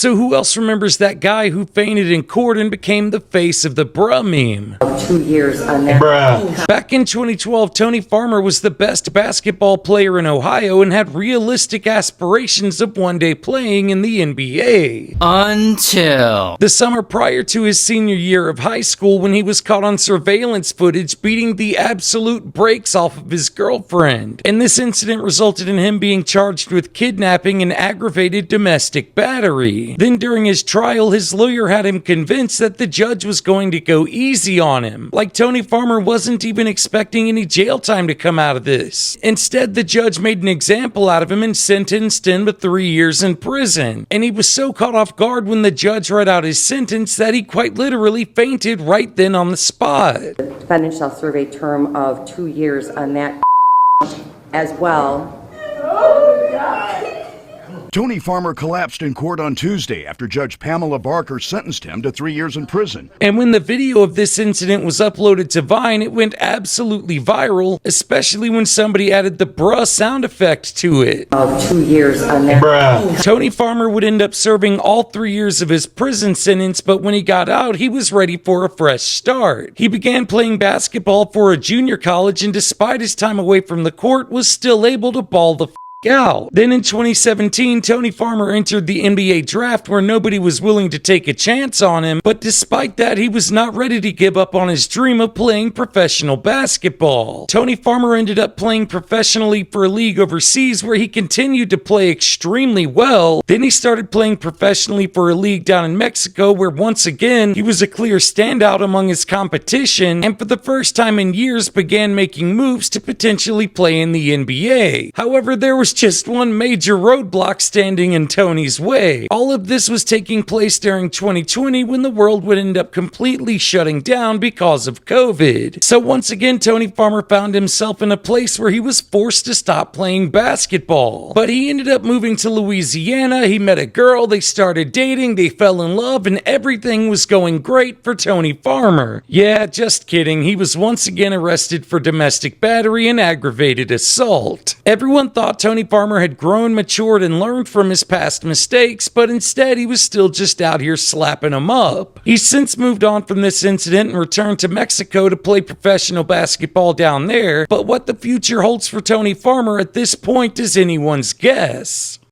So who else remembers that guy who fainted in court and became the face of the bruh meme? 2 years on that. Bruh. Back in 2012, Tony Farmer was the best basketball player in Ohio and had realistic aspirations of one day playing in the NBA. Until The summer prior to his senior year of high school, when he was caught on surveillance footage beating the absolute brakes off of his girlfriend. And this incident resulted in him being charged with kidnapping and aggravated domestic battery. Then during his trial, his lawyer had him convinced that the judge was going to go easy on him. Like Tony Farmer wasn't even expecting any jail time to come out of this. Instead, the judge made an example out of him and sentenced him to 3 years in prison. And he was so caught off guard when the judge read out his sentence that he quite literally fainted right then on the spot. The defendant shall serve a term of 2 years on that as well. Tony Farmer collapsed in court on Tuesday after Judge Pamela Barker sentenced him to 3 years in prison. And when the video of this incident was uploaded to Vine, it went absolutely viral, especially when somebody added the bruh sound effect to it. Of 2 years on that. Bruh. Tony Farmer would end up serving all 3 years of his prison sentence, but when he got out, he was ready for a fresh start. He began playing basketball for a junior college, and despite his time away from the court, was still able to ball the out. Then in 2017, Tony Farmer entered the NBA draft where nobody was willing to take a chance on him, but despite that, he was not ready to give up on his dream of playing professional basketball. Tony Farmer ended up playing professionally for a league overseas where he continued to play extremely well. Then he started playing professionally for a league down in Mexico where once again, he was a clear standout among his competition and for the first time in years began making moves to potentially play in the NBA. However, there was just one major roadblock standing in Tony's way. All of this was taking place during 2020 when the world would end up completely shutting down because of COVID. So once again, Tony Farmer found himself in a place where he was forced to stop playing basketball. But he ended up moving to Louisiana, he met a girl, they started dating, they fell in love, and everything was going great for Tony Farmer. Yeah, just kidding, he was once again arrested for domestic battery and aggravated assault. Everyone thought Tony Farmer had grown, matured, and learned from his past mistakes, but instead he was still just out here slapping them up. He's since moved on from this incident and returned to Mexico to play professional basketball down there, but what the future holds for Tony Farmer at this point is anyone's guess.